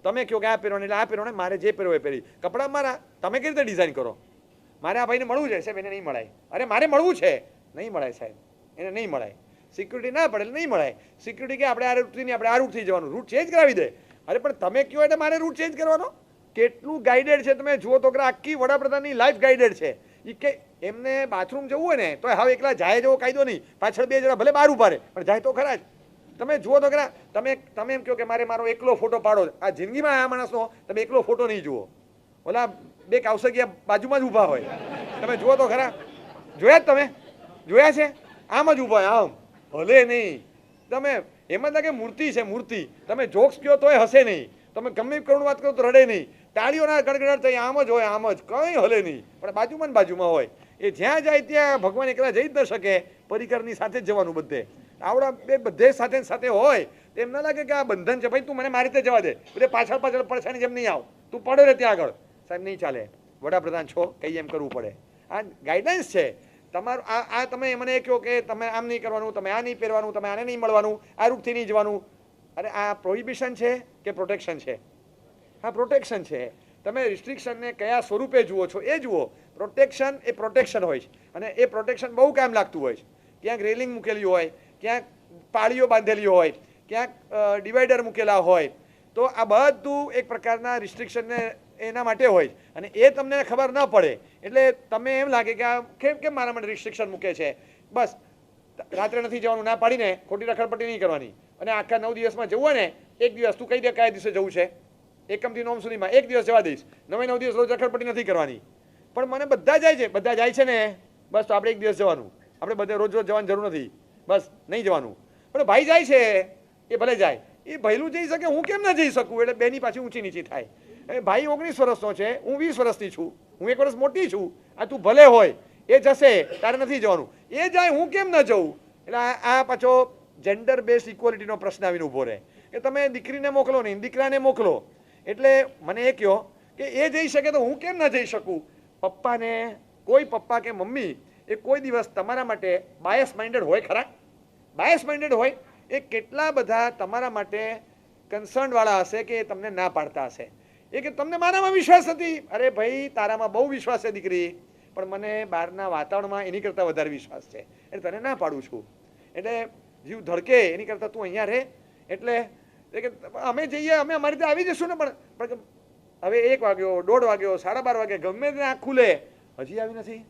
તમે કહો કે આ પહેરવાનું એટલે આ પહેરવાનું, મારે જે પહેરવો એ પહેરી. કપડાં મારા, તમે કેવી રીતે ડિઝાઇન કરો? મારે આ ભાઈને મળવું છે સાહેબ, એને નહીં મળાય. અરે મારે મળવું છે, નહીં મળાય સાહેબ, એને નહીં મળાય. સિક્યુરિટી ના પડે એટલે નહીં મળાય. સિક્યુરિટી કે આપણે આ રૂટથી નહીં, આપણે આ રૂટથી જવાનું, રૂટ ચેન્જ કરાવી દે. અરે પણ તમે કહો એટલે મારે રૂટ ચેન્જ કરવાનો? કેટલું ગાઈડેડ છે તમે જુઓ તો, આખી વડાપ્રધાનની લાઈફ ગાઈડેડ છે. એ કે એમને બાથરૂમ જવું હોય ને તો હવે એકલા જાય જેવો કાયદો નહીં, પાછળ 2 જણા ભલે બહાર ઉભા રહે પણ જાય તો ખરા જ. તમે જુઓ તો ખરા, તમે એમ કહો કે મારો એકલો ફોટો પાડો, આ જિંદગીમાં આ માણસનો તમે એકલો ફોટો નહીં જુઓ. ઓલા 2 કાવસગિયા બાજુમાં જ ઊભા હોય, તમે જુઓ તો ખરા. જોયા જ તમે? જોયા છે? આમ જ ઊભા આમ, ભલે નહીં. તમે એમાં લાગે મૂર્તિ છે, મૂર્તિ. તમે જોક્સ કહો તોય હસે નહીં, તમે ગમે કરુણ વાત કરો તો રડે નહીં, તાળીઓના ગડગડાટ થઈ આમ જ હોય, આમ જ કંઈ હલે નહીં, પણ બાજુમાં હોય. એ જ્યાં જાય ત્યાં ભગવાન એકલા જઈ જ ન શકે, પરિકરની સાથે જ જવાનું બધે. આવડા બધે સાથે હોય તો એમ ના લાગે કે આ બંધન છે, ભાઈ તું મને મારી રીતે જવા દે, બધે પાછળ પડછાની જેમ નહીં આવ, તું પડે રે ત્યાં આગળ. સાહેબ નહીં ચાલે, વડાપ્રધાન છો, કંઈ એમ કરવું પડે. આ ગાઈડલાઇન્સ છે તમારું. આ તમે મને એ કહો કે તમે આમ નહીં કરવાનું, તમે આ નહીં પહેરવાનું, તમે આને નહીં મળવાનું, આ રૂટથી નહીં જવાનું. અરે આ પ્રોહિબિશન છે કે પ્રોટેક્શન છે? હા, પ્રોટેક્શન છે. તમે રિસ્ટ્રિક્શનને કયા સ્વરૂપે જુઓ છો એ જુઓ. પ્રોટેક્શન એ પ્રોટેક્શન હોય છે અને એ પ્રોટેક્શન બહુ કામ લાગતું હોય છે. ક્યાંક રેલિંગ મૂકેલી હોય, ક્યાંક પાળીઓ બાંધેલી હોય, ક્યાંક ડિવાઈડર મૂકેલા હોય, તો આ બધું એક પ્રકારના રિસ્ટ્રિક્શનને એના માટે હોય અને એ તમને ખબર ન પડે એટલે તમે એમ લાગે કે આ કેમ મારા માટે રિસ્ટ્રિક્શન મૂકે છે. બસ રાત્રે નથી જવાનું ના પાડીને ખોટી રખડપટ્ટી નહીં કરવાની અને આખા 9 દિવસમાં જવું હોય ને એક દિવસ તું કહી દે કયા દિવસે જવું છે, એકમથી 9 સુધીમાં એક દિવસ જવા દઈશ, 9 દિવસ રોજ રખડપટ્ટી નથી કરવાની. પણ મને બધા જાય છે ને, બસ તો આપણે એક દિવસ જવાનું, આપણે બધે રોજ જવાની જરૂર નથી, બસ નહીં જવાનું. પણ ભાઈ જાય છે એ ભલે જાય, એ ભૈલું જઈ શકે હું કેમ ના જઈ શકું? એટલે બેની પાછી ઊંચી નીચી થાય. ભાઈ 19 વર્ષનો છે, હું 20 વર્ષની છું, હું 1 વર્ષ મોટી છું, આ તું ભલે હોય એ જશે તારે નથી જવાનું, એ જાય હું કેમ ન જવું? એટલે આ પાછો જેન્ડર બેઝ ઇક્વલિટીનો પ્રશ્ન આવીને ઊભો રહે કે તમે દીકરીને મોકલો નહીં દીકરાને મોકલો. એટલે મને એ કહો કે એ જઈ શકે તો હું કેમ ના જઈ શકું? પપ્પાને કોઈ પપ્પા કે મમ્મી એ કોઈ દિવસ તમારા માટે બાયસ માઇન્ડેડ હોય ખરા? બાયસ માઇન્ડેડ હોય એ કેટલા બધા તમારા માટે કન્સર્નવાળા હશે કે તમને ના પાડતા હશે. એ કે તમને મારામાં વિશ્વાસ નથી, અરે ભાઈ તારામાં બહુ વિશ્વાસ છે દીકરી, પણ મને બહારના વાતાવરણમાં એની કરતાં વધારે વિશ્વાસ છે એટલે તને ના પાડું છું. એટલે જીવ ધડકે એની કરતાં તું અહીંયા રહે. એટલે અમે જઈએ અમે અમારી રીતે આવી જઈશું ને, પણ હવે 1 વાગ્યો 1:30 વાગ્યો 12:30 વાગે ગમે તે આંખ ખુલે હજી આવી નથી,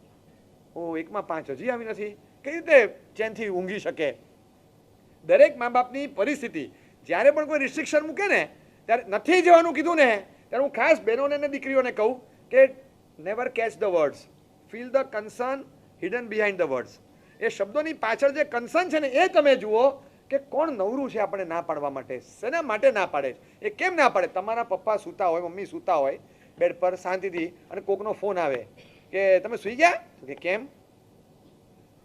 ઓ 1:05 હજી આવી નથી, કઈ રીતે ચેનથી ઊંઘી શકે? દરેક મા બાપની પરિસ્થિતિ જ્યારે પણ કોઈ રિસ્ટ્રિક્શન મૂકે ને ત્યારે નથી જવાનું કીધું ને ત્યારે હું ખાસ બહેનોને અને દીકરીઓને કહું કે never catch the words, feel the concern hidden behind the words. એ શબ્દોની પાછળ જે કન્સર્ન છે ને એ તમે જુઓ કે કોણ નવરું છે આપણને ના પાડવા માટે, શેના માટે ના પાડે છે, એ કેમ ના પાડે? તમારા પપ્પા સૂતા હોય, મમ્મી સૂતા હોય બેડ પર શાંતિથી અને કોકનો ફોન આવે કે તમે સૂઈ ગયા? કે કેમ?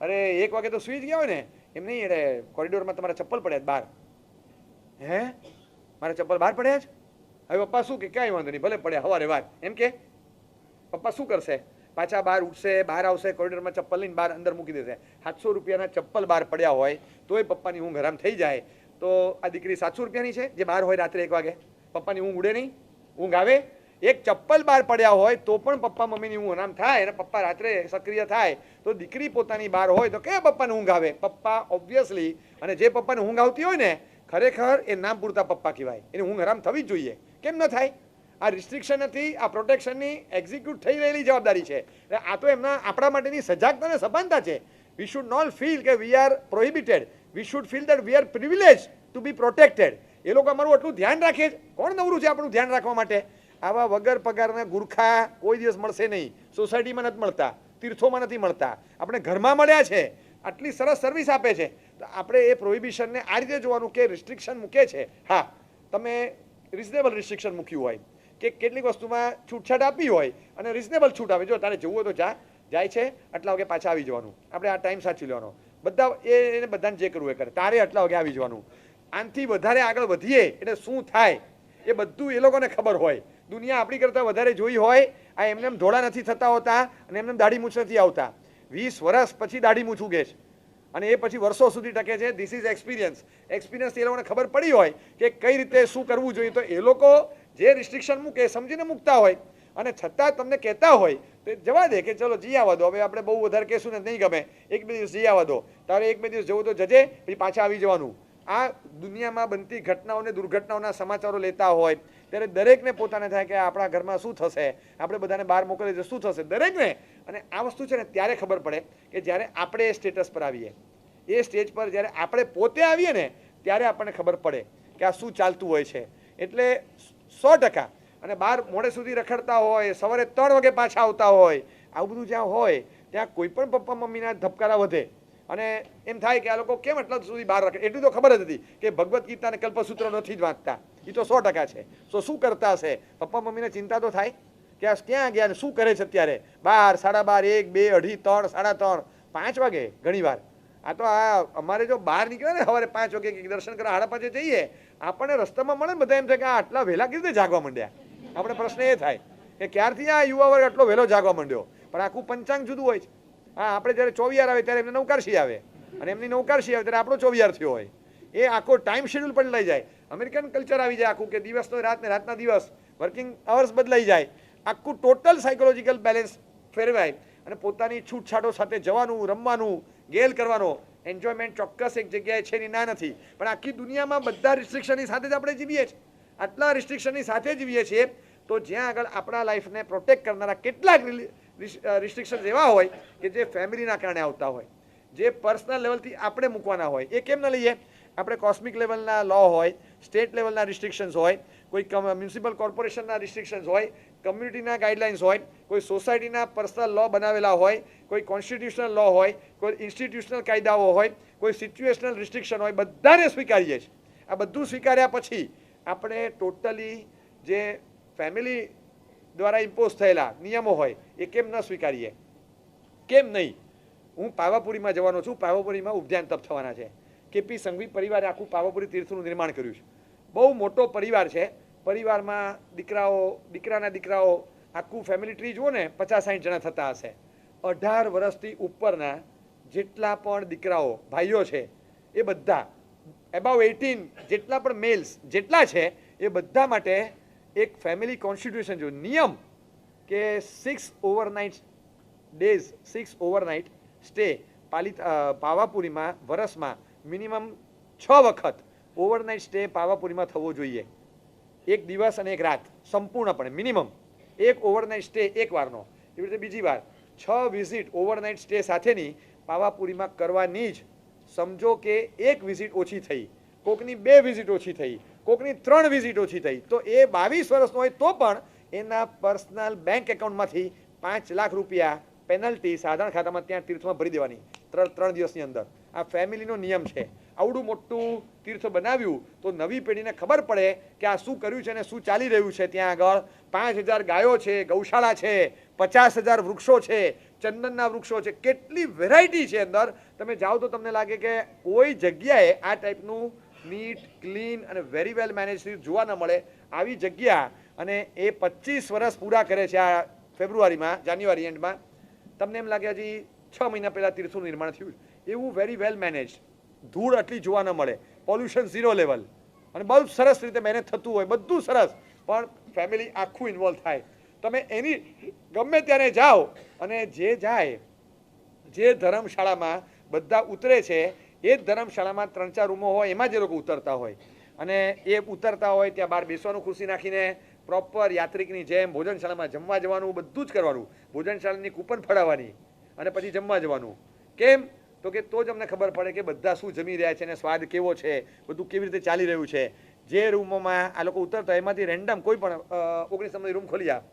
અરે 1 વાગે તો સૂઈ જ ગયા હોય ને. એમ નહીં, એટલે કોરિડોરમાં તમારા ચપ્પલ પડ્યા બહાર. હે મારા ચપ્પલ બહાર પડ્યા છે? હવે પપ્પા શું કે કાંઈ વાંધો નહીં ભલે પડ્યા સવારે વાર, એમ કે પપ્પા શું કરશે? પાછા બહાર ઉઠશે, બહાર આવશે, કોરિડોરમાં ચપ્પલ લઈને બહાર અંદર મૂકી દેશે. 700 રૂપિયાના ચપ્પલ બહાર પડ્યા હોય તોય પપ્પાની ઊંઘ હરામ થઈ જાય. તો આ દીકરી 700 રૂપિયાની છે જે બહાર હોય રાત્રે 1 વાગે, પપ્પાની ઊંઘ ઉડે નહીં? ઊંઘ આવે? એક ચપ્પલ બહાર પડ્યા હોય તો પણ પપ્પા મમ્મીની ઊંઘ હરામ થાય અને પપ્પા રાત્રે સક્રિય થાય. તો દીકરી પોતાની બહાર હોય તો કયા પપ્પાને ઊંઘ આવે? પપ્પા ઓબ્વિયસલી. અને જે પપ્પાને ઊંઘ આવતી હોય ને ખરેખર એ નામ પૂરતા પપ્પા કહેવાય, એની ઊંઘ હરામ થવી જ જોઈએ. કેમ ન થાય? આ રિસ્ટ્રિક્શન નથી, આ પ્રોટેક્શનની એક્ઝિક્યુટ થઈ રહેલી જવાબદારી છે. આ તો આપણા માટેની સજાગતા અને સભાનતા છે. વી શુડ નોટ ફીલ કે we are prohibited, we should feel that we are privilege to be protected. એ લોકો અમારું આટલું ધ્યાન રાખે છે. કોણ નવરું છે આપણું ધ્યાન રાખવા માટે? આવા વગર પગારના ગુરખા કોઈ દિવસ મળશે નહીં. સોસાયટીમાં નથી મળતા, તીર્થોમાં નથી મળતા, આપણે ઘરમાં મળ્યા છે. આટલી સરસ સર્વિસ આપે છે તો આપણે એ પ્રોહિબિશનને આ રીતે જોવાનું કે રિસ્ટ્રિક્શન મૂકે છે. હા, તમે રિઝનેબલ રિસ્ટ્રિક્શન મૂક્યું હોય કે કેટલીક વસ્તુમાં છૂટછાટ આપી હોય અને રિઝનેબલ છૂટ આપે, જો તારે જવું હોય તો જાય છે, આટલા વાગે પાછા આવી જવાનું, આપણે આ ટાઈમ સાચી લેવાનો, બધા એને બધાને જે કરવું એ કરે, તારે આટલા વાગે આવી જવાનું. આનાથી વધારે આગળ વધીએ એટલે શું થાય એ બધું એ લોકોને ખબર હોય. દુનિયા આપણી કરતાં વધારે જોઈ હોય. આ એમને એમ ધોળા નથી થતા હોતા અને એમને દાઢી મૂછ નથી આવતા. 20 વર્ષ પછી દાઢી મૂછ ઉગે છે અને એ પછી વર્ષો સુધી ટકે છે. This is experience. એક્સપિરિયન્સ એ લોકોને ખબર પડી હોય કે કઈ રીતે શું કરવું જોઈએ. તો એ લોકો જે રિસ્ટ્રિક્શન મૂકે સમજીને મૂકતા હોય અને છતાં તમને કહેતા હોય તો જવા દે કે ચલો જઈ આવવા દો, હવે આપણે બહુ વધારે કહેશું ને નહીં ગમે, 1-2 દિવસ જઈ આવવા દો, તારે 1-2 દિવસ જવું તો જજે, પછી પાછા આવી જવાનું. આ દુનિયામાં બનતી ઘટનાઓને દુર્ઘટનાઓના સમાચારો લેતા હોય ત્યારે દરેકને પોતાને થાય કે આપણા ઘરમાં શું થશે, આપણે બધાને બહાર મોકલી દઈએ શું થશે દરેકને. અને આ વસ્તુ છે ને ત્યારે ખબર પડે કે જ્યારે આપણે એ સ્ટેટસ પર આવીએ, એ સ્ટેજ પર જ્યારે આપણે પોતે આવીએ ને ત્યારે આપણને ખબર પડે કે આ શું ચાલતું હોય છે. એટલે 100%. અને બહાર મોડે સુધી રખડતા હોય, સવારે 3 વાગે પાછા આવતા હોય, આવું બધું જ્યાં હોય ત્યાં કોઈ પણ પપ્પા મમ્મીના ધબકારા વધે અને એમ થાય કે આ લોકો કેમ એટલા સુધી બહાર રખે. એટલું તો ખબર જ હતી કે ભગવદ્ ગીતા અને કલ્પસૂત્રો નથી જ વાંચતા, એ તો 100% છે. તો શું કરતા હશે? પપ્પા મમ્મીને ચિંતા તો થાય કે આ ક્યાં ગયા ને શું કરે છે અત્યારે? 12, 12:30, 1, 2, 2, 3, 3:30, 5 વાગે ઘણીવાર. આ તો આ અમારે જો બહાર નીકળે ને સવારે 5 વાગે દર્શન કરવા 5:30 જઈએ, આપણને રસ્તામાં મળે ને બધા એમ થાય કે આ આટલા વહેલા કેવી રીતે જાગવા માંડ્યા. આપણે પ્રશ્ન એ થાય કે ક્યારથી આ યુવા વર્ગ આટલો વહેલો જાગવા માંડ્યો? પણ આખું પંચાંગ જુદું હોય છે. હા, આપણે જ્યારે 24 આવે ત્યારે એમને નવકારશી આવે અને એમની નવકારશી આવે ત્યારે આપણો 24 થયો હોય. એ આખો ટાઈમ શેડ્યુલ પણ લઈ જાય. અમેરિકન કલ્ચર આવી જાય આખું કે દિવસનો રાત ને રાતના દિવસ, વર્કિંગ અવર્સ બદલાઈ જાય, આખું ટોટલ સાયકોલોજીકલ બેલેન્સ ફેરવાય અને પોતાની છૂટછાટો સાથે જવાનું, રમવાનું, ગેલ કરવાનો. એન્જોયમેન્ટ ચોક્કસ એક જગ્યાએ છે ની ના નથી, પણ આખી દુનિયામાં બધા રિસ્ટ્રિક્શનની સાથે જ આપણે જીવીએ છીએ. આટલા રિસ્ટ્રિક્શનની સાથે જીવીએ છીએ, તો જ્યાં આગળ આપણા લાઈફને પ્રોટેક્ટ કરનારા કેટલાક રિસ્ટ્રિક્શન એવા હોય કે જે ફેમિલીના કારણે આવતા હોય, જે પર્સનલ લેવલથી આપણે મૂકવાના હોય, એ કેમ ન લઈએ? આપણે કોસ્મિક લેવલના લો હોય, સ્ટેટ લેવલના રિસ્ટ્રિક્શન્સ હોય, કોઈ મ્યુનિસિપલ કોર્પોરેશનના રિસ્ટ્રિક્શન્સ હોય, કમ્યુનિટીના ગાઈડલાઇન્સ હોય, કોઈ સોસાયટીના પર્સનલ લો બનાવેલા હોય, કોઈ કોન્સ્ટિટ્યુશનલ લો હોય, કોઈ ઇન્સ્ટિટ્યુશનલ કાયદાઓ હોય, કોઈ સિચ્યુએશનલ રિસ્ટ્રિક્શન હોય, બધાને સ્વીકારીએ છીએ. આ બધું સ્વીકાર્યા પછી આપણે ટોટલી જે ફેમિલી દ્વારા ઇમ્પોઝ થયેલા નિયમો હોય એ કેમ ન સ્વીકારીએ? કેમ નહીં? હું પાવાપુરીમાં જવાનો છું. પાવાપુરીમાં ઉદ્યાન તપ થવાના છે. કેપી સંઘવી પરિવારે આખું પાવાપુરી તીર્થનું નિર્માણ કર્યું છે. બહુ મોટો પરિવાર છે. પરિવારમાં દીકરાના દીકરાઓ, આખું ફેમિલી ટ્રી જુઓ ને, 50-60 જણા થતા હશે. 18 વર્ષથી ઉપરના જેટલા પણ દીકરાઓ ભાઈઓ છે એ બધા એબાઉ 18 જેટલા પણ મેલ્સ જેટલા છે એ બધા માટે એક ફેમિલી કોન્સ્ટિટ્યુશન જો નિયમ કે 6 ઓવરનાઇટ ડેઝ, 6 ઓવરનાઇટ સ્ટે પાવાપુરીમાં વર્ષમાં મિનિમમ 6 વખત ઓવરનાઇટ સ્ટે પાવાપુરીમાં થવો જોઈએ. એક દિવસ અને એક રાત સંપૂર્ણપણે મિનિમમ એક ઓવરનાઇટ સ્ટે એક વારનો. એવી રીતે બીજી વાર 6 વિઝિટ ઓવરનાઇટ સ્ટે સાથેની પાવાપુરીમાં કરવાની જ. સમજો કે એક વિઝિટ ઓછી થઈ, કોકની 2 વિઝિટ ઓછી થઈ, કોકની 3 વિઝિટ ઓછી થઈ, તો એ 22 વર્ષનો હોય તો પણ એના પર્સનલ બેંક એકાઉન્ટમાંથી 5 લાખ રૂપિયા પેનલ્ટી સાધારણ ખાતામાં ત્યાં તીર્થમાં ભરી દેવાની 3 દિવસની અંદર. આ ફેમિલીનો નિયમ છે. આવડું મોટું તીર્થ બનાવ્યું તો નવી પેઢીને ખબર પડે કે આ શું કર્યું છે અને શું ચાલી રહ્યું છે. ત્યાં આગળ 5000 ગાયો છે, ગૌશાળા છે, 50,000 વૃક્ષો છે, ચંદનના વૃક્ષો છે, કેટલી વેરાયટી છે અંદર. તમે જાઓ તો તમને લાગે કે કોઈ જગ્યાએ આ ટાઈપનું નીટ, ક્લીન અને વેરી વેલ મેનેજ જોવા ન મળે. આવી જગ્યા, અને એ 25 વર્ષ પૂરા કરે છે આ ફેબ્રુઆરીમાં, જાન્યુઆરી એન્ડમાં. તમને એમ લાગે હજી 6 મહિના પહેલાં તીર્થનું નિર્માણ થયું. એવું વેરી વેલ મેનેજ. ધૂળ આટલી જોવા ન મળે, પોલ્યુશન 0 લેવલ, અને બહુ સરસ રીતે મેનેજ થતું હોય, બધું સરસ, પણ ફેમિલી આખું ઇન્વોલ્વ થાય. તમે એની ગમે ત્યારે જાઓ, અને જે જાય, જે ધર્મશાળામાં બધા ઉતરે છે એ જ ધર્મશાળામાં 3-4 રૂમો હોય, એમાં જે લોકો ઉતરતા હોય, અને એ ઉતરતા હોય ત્યાં બહાર બેસવાનું ખુરશી નાખીને પ્રોપર યાત્રિકની જેમ ભોજનશાળામાં જમવા જવાનું, બધું જ કરવાનું. ભોજનશાળાની કૂપન ફડાવવાની અને પછી જમવા જવાનું. કેમ? તો કે તો જ અમને ખબર પડે કે બધા શું જમી રહ્યા છે અને સ્વાદ કેવો છે, બધું કેવી રીતે ચાલી રહ્યું છે. જે રૂમોમાં આ લોકો ઉતરતા એમાંથી રેન્ડમ કોઈ પણ 19 નંબરની રૂમ ખોલી આપ.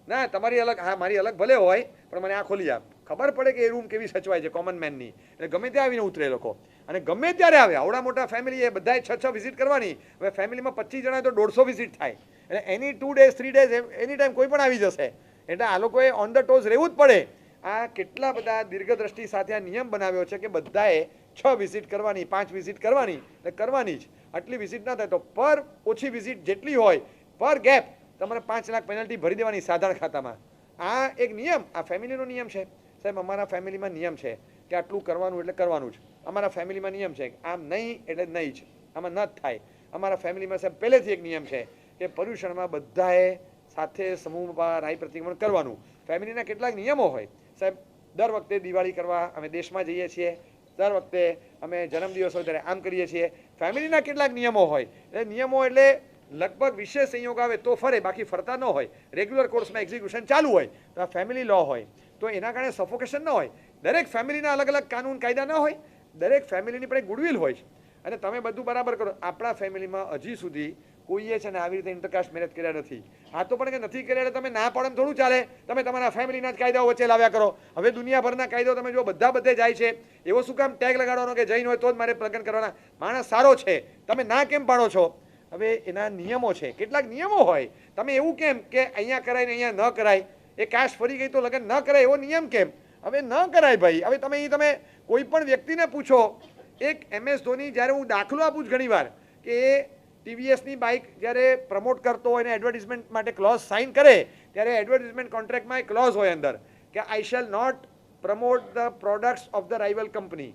ના, તમારી અલગ, હા મારી અલગ ભલે હોય, પણ મને આ ખોલી આપ. ખબર પડે કે એ રૂમ કેવી સચવાય છે કોમન મેનની. એટલે ગમે ત્યાં આવીને ઉતરે લોકો, અને ગમે ત્યારે આવે. આવડા મોટા ફેમિલી એ બધાએ 6 વિઝિટ કરવાની. હવે ફેમિલીમાં 25 જણા તો 150 વિઝિટ થાય. એટલે એની 2 ડેઝ 3 ડેઝ એની ટાઈમ કોઈ પણ આવી જશે. એટલે આ લોકોએ ઓન ધ ટોઝ રહેવું જ પડે. આ કેટલા બધા દીર્ઘદ્રષ્ટિ સાથે આ નિયમ બનાવ્યો છે કે બધાએ 6 વિઝિટ કરવાની, 5 વિઝિટ કરવાની, એટલે કરવાની જ. આટલી વિઝિટ ના થાય તો પર ઓછી વિઝિટ જેટલી હોય પર ગેપ તમારે 5 લાખ પેનલ્ટી ભરી દેવાની સાધારણ ખાતામાં. આ એક નિયમ, આ ફેમિલીનો નિયમ છે. સાહેબ, અમારા ફેમિલીમાં નિયમ છે કે આટલું કરવાનું એટલે કરવાનું જ. અમારા ફેમિલીમાં નિયમ છે આમ નહીં એટલે નહીં જ, આમાં ન જ થાય. અમારા ફેમિલીમાં સાહેબ પહેલેથી એક નિયમ છે કે પર્યુષણમાં બધાએ સાથે સમૂહમાં રાય પ્રતિક્રમણ કરવાનું. ફેમિલીના કેટલાક નિયમો હોય સાહેબ. દર વખતે દિવાળી કરવા અમે દેશમાં જઈએ છીએ, દર વખતે અમે જન્મદિવસ હોય ત્યારે આમ કરીએ છીએ. ફેમિલીના કેટલાક નિયમો હોય. એટલે નિયમો એટલે લગભગ વિશેષ સંયોગ આવે તો ફરે, બાકી ફરતા ન હોય. રેગ્યુલર કોર્સમાં એક્ઝિક્યુશન ચાલુ હોય તો આ ફેમિલી લો હોય, તો એના કારણે સફોકેશન ન હોય. દરેક ફેમિલીના અલગ અલગ કાનૂન કાયદા ન હોય. દરેક ફેમિલીની પણ એક ગુડવિલ હોય છે, અને તમે બધું બરાબર કરો. આપણા ફેમિલીમાં હજી સુધી કોઈએ છે ને આવી રીતે ઇન્ટરકાસ્ટ મેરેજ કર્યા નથી. આ તો પણ કે નથી કર્યા એટલે તમે ના પાડો એમ થોડું ચાલે. તમે તમારા ફેમિલીના જ કાયદાઓ વચ્ચે લાવ્યા કરો. હવે દુનિયાભરના કાયદાઓ તમે જો બધે જાય છે. એવો શું કામ ટેગ લગાડવાનો કે જૈન હોય તો જ મારે લગ્ન કરવાના? માણસ સારો છે, તમે ના કેમ પાડો છો? હવે એના નિયમો છે, કેટલાક નિયમો હોય. તમે એવું કેમ કે અહીંયા કરાય ને અહીંયા ન કરાય? એ કાસ્ટ ફરી ગઈ તો લગ્ન ન કરાય એવો નિયમ કેમ? હવે ન કરાય ભાઈ. હવે તમે કોઈ પણ વ્યક્તિને પૂછો. એક MS ધોની, જ્યારે હું દાખલો આપું છું ઘણી વાર, કે એ TVSની બાઇક જ્યારે પ્રમોટ કરતો હોય ને એડવર્ટિઝમેન્ટ માટે ક્લોઝ સાઇન કરે, ત્યારે એડવર્ટિઝમેન્ટ કોન્ટ્રાક્ટમાં એક ક્લોઝ હોય અંદર કે I shall not promote the products of the rival company.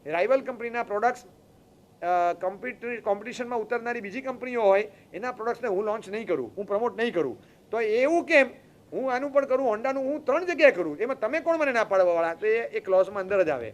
Rival કંપનીના પ્રોડક્ટ્સ કોમ્પિટિશનમાં ઉતરનારી બીજી કંપનીઓ હોય એના પ્રોડક્ટ્સને હું લોન્ચ નહીં કરું, હું પ્રમોટ નહીં કરું. તો એવું કેમ? હું આનું પણ કરું, હોન્ડાનું હું 3 જગ્યાએ કરું. એમાં તમે કોણ મને ના પાડવાવાળા? તો એ ક્લોઝમાં અંદર જ આવે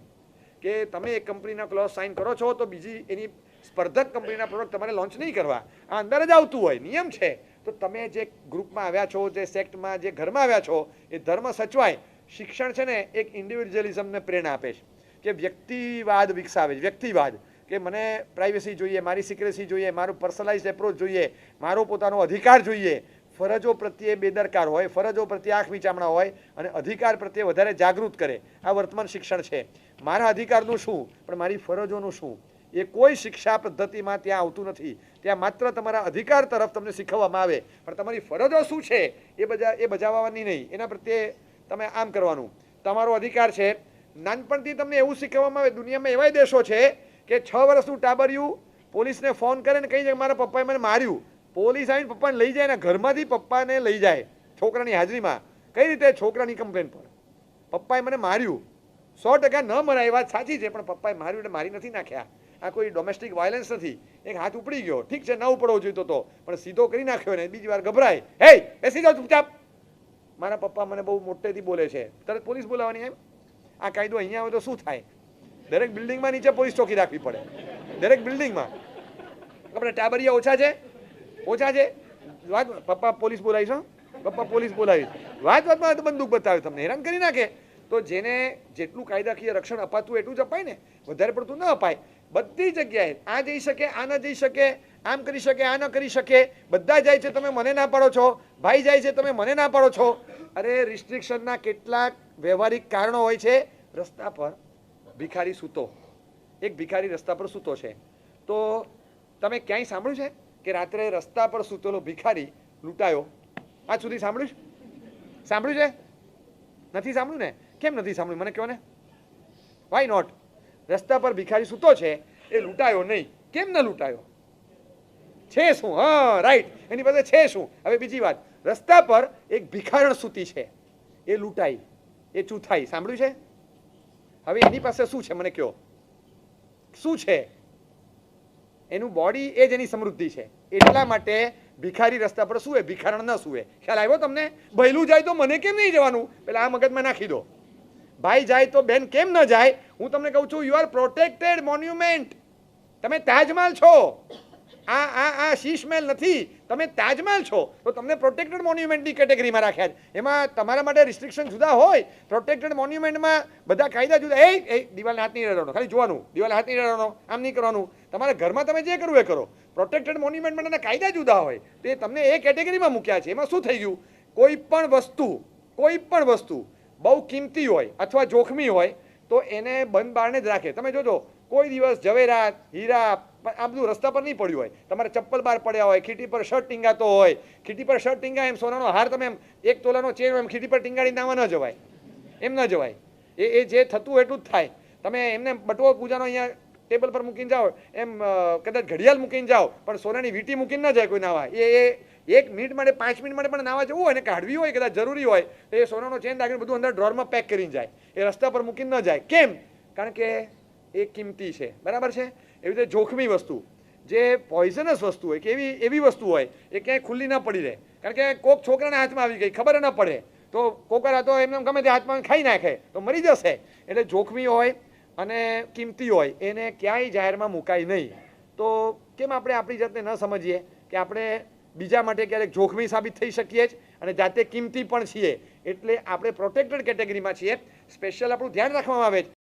કે તમે એક કંપનીના ક્લોઝ સાઇન કરો છો તો બીજી એની સ્પર્ધક કંપનીના પ્રોડક્ટ તમારે લોન્ચ નહીં કરવા, આ અંદર જ આવતું હોય, નિયમ છે. તો તમે જે ગ્રુપમાં આવ્યા છો, જે સેક્ટમાં, જે ઘરમાં આવ્યા છો, એ ધર્મ સચવાય. શિક્ષણ છે ને એક ઇન્ડિવિજ્યુઅલિઝમને પ્રેરણા આપે છે, કે વ્યક્તિવાદ વિકસાવે છે. વ્યક્તિવાદ, કે મને પ્રાઇવસી જોઈએ, મારી સિક્રેસી જોઈએ, મારું પર્સનલાઇઝ એપ્રોચ જોઈએ, મારો પોતાનો અધિકાર જોઈએ. ફરજો પ્રત્યે બેદરકાર હોય, ફરજો પ્રત્યે આંખ મીચામણા હોય, અને અધિકાર પ્રત્યે વધારે જાગૃત કરે. આ વર્તમાન શિક્ષણ છે. મારા અધિકારનું શું, પણ મારી ફરજોનું શું, એ કોઈ શિક્ષા પદ્ધતિમાં ત્યાં આવતું નથી. ત્યાં માત્ર તમારા અધિકાર તરફ તમને શીખવવામાં આવે, પણ તમારી ફરજો શું છે એ બજાવવાની નહીં. એના પ્રત્યે તમે આમ કરવાનું. તમારો અધિકાર છે. નાનપણથી તમને એવું શીખવવામાં આવે. દુનિયામાં એવા દેશો છે કે 6 વર્ષનું ટાબરિયું પોલીસને ફોન કરે ને કહી જાય મારા પપ્પાએ મને માર્યું. પોલીસ આવીને પપ્પાને લઈ જાય ને ઘરમાંથી પપ્પાને લઈ જાય છોકરાની હાજરીમાં. કઈ રીતે? છોકરાની કમ્પ્લેન પર. પપ્પાએ મને માર્યું. 100% ન મરાય એ વાત સાચી છે, પણ પપ્પાએ માર્યું એટલે મારી નથી નાખ્યા. આ કોઈ ડોમેસ્ટિક વાયલન્સ નથી. એક હાથ ઉપડી ગયો, ઠીક છે, ન ઉપડવો જોઈતો તો, પણ સીધો કરી નાખ્યો ને બીજી વાર ગભરાય. હે, બેસી જાઓ ચૂપચાપ, મારા પપ્પા મને બહુ મોટેથી બોલે છે, તરત પોલીસ બોલાવવાની. એમ આ કાયદો અહીંયા આવે તો શું થાય? દરેક બિલ્ડિંગમાં નીચે પોલીસ ચોકી રાખવી પડે. દરેક બિલ્ડિંગમાં. આપણે ટાબરિયા ઓછા છે? ઓછા છે. વાત પપ્પા પોલીસ બોલાવીશ, પપ્પા પોલીસ બોલાવીશ, વાતમાં તો બંદૂક બતાવે, તમને હેરાન કરી નાખે. તો જેને જેટલું કાયદાકીય રક્ષણ અપાતું એટલું જ અપાય ને, વધારે પડતું ન અપાય. બધી જગ્યાએ આ જઈ શકે, આ ન જઈ શકે, આમ કરી શકે, આ ન કરી શકે. બધા જાય છે, તમે મને ના પાડો છો. ભાઈ જાય છે, તમે મને ના પાડો છો. અરે રિસ્ટ્રિક્શનના કેટલાક વ્યવહારિક કારણો હોય છે. રસ્તા પર ભિખારી સૂતો, એક ભિખારી રસ્તા પર સૂતો છે, તો તમે ક્યાંય સાંભળ્યું છે કે રાત્રે રસ્તા પર સૂતેલો ભિખારી લૂંટાયો? આજ સુધી સાંભળ્યું છે? સાંભળ્યું છે? નથી સાંભળ્યું ને? કેમ નથી સાંભળ્યું મને કહો ને? Why not? રસ્તા પર ભિખારી સૂતો છે, એ લૂંટાયો નહીં. કેમ ન લૂંટાયો? છે શું? હા, રાઈટ, એની પાસે છે શું? હવે બીજી વાત, રસ્તા પર એક ભિખારણ સૂતી છે, એ લૂંટાઈ, એ ચૂથાઈ. સાંભળ્યું છે? હવે એની પાસે શું છે મને કહો? શું છે? એનું બોડી એ જ એની સમૃદ્ધિ છે. એટલા માટે ભિખારી રસ્તા પર સુવે, ભિખારણ ન સુવે. ખ્યાલ આવ્યો તમને? ભૈલું જાય તો મને કેમ નહીં જવાનું? પેલા આ મગજમાં નાખી દો. ભાઈ જાય તો બેન કેમ ન જાય? હું તમને કહું છું, યુ આર પ્રોટેક્ટેડ મોન્યુમેન્ટ. તમે તાજમહાલ છો. આ શીશમહેલ નથી, તમે તાજમહાલ છો. તો તમને પ્રોટેક્ટેડ મોન્યુમેન્ટની કેટેગરીમાં રાખ્યા છે. એમાં તમારા માટે રિસ્ટ્રિક્શન જુદા હોય. પ્રોટેક્ટેડ મોન્યુમેન્ટમાં બધા કાયદા જુદા. એ દિવાલને હાથ નહીં રહેવાનો, ખાલી જોવાનું. દિવાલે હાથ નહીં રહેવાનો, આમ નહીં કરવાનું. તમારા ઘરમાં તમે જે કરવું એ કરો. પ્રોટેક્ટેડ મોન્યુમેન્ટ માટેના કાયદા જુદા હોય. તો એ તમને એ કેટેગરીમાં મૂક્યા છે. એમાં શું થઈ ગયું? કોઈ પણ વસ્તુ બહુ કિંમતી હોય અથવા જોખમી હોય તો એને બંધ બારણે જ રાખે. તમે જોજો, કોઈ દિવસ ઝવેરાત, હીરા આ બધું રસ્તા પર નહીં પડ્યું હોય. તમારે ચપ્પલ બહાર પડ્યા હોય, ખીટી પર શર્ટ ટીંગાતો હોય, ખીટી પર શર્ટ ટીંગાય એમ સોનાનો હાર તમે એમ 1 તોલાનો ચેન એમ ખીટી પર ટીંગાડી નાવા ન જવાય. એમ ન જવાય. એ જે થતું એટલું જ થાય. તમે એમને બટવો પૂજાનો અહીંયા ટેબલ પર મૂકીને જાઓ, એમ કદાચ ઘડિયાળ મૂકીને જાઓ, પણ સોનાની વીંટી મૂકીને ન જાય કોઈ નાવા. એ 1 મિનિટ માટે 5 મિનિટ માટે પણ નાવા જવું હોય ને, કાઢવી હોય કદાચ જરૂરી હોય, તો એ સોનાનો ચેન રાખીને બધું અંદર ડ્રોરમાં પેક કરીને જાય. એ રસ્તા પર મૂકીને ન જાય. કેમ? કારણ કે એ કિંમતી છે. બરાબર છે? એવી રીતે જોખમી વસ્તુ, જે પોઈઝનસ વસ્તુ હોય, કે એવી વસ્તુ હોય, એ ક્યાંય ખુલ્લી ન પડી રહે. કારણ કે કોક છોકરાના હાથમાં આવી ગઈ, ખબર ન પડે, તો કોકરા તો એમને ગમે તે હાથમાં ખાઈ નાખે તો મરી જશે. એટલે જોખમી હોય અને કિંમતી હોય એને ક્યાંય જાહેરમાં મુકાય નહીં. તો કેમ આપણે આપણી જાતને ન સમજીએ કે આપણે બીજા માટે ક્યારેક જોખમી સાબિત થઈ શકીએ જ અને જાતે કિંમતી પણ છીએ. એટલે આપણે પ્રોટેક્ટેડ કેટેગરીમાં છીએ. સ્પેશિયલ આપણું ધ્યાન રાખવામાં આવે છે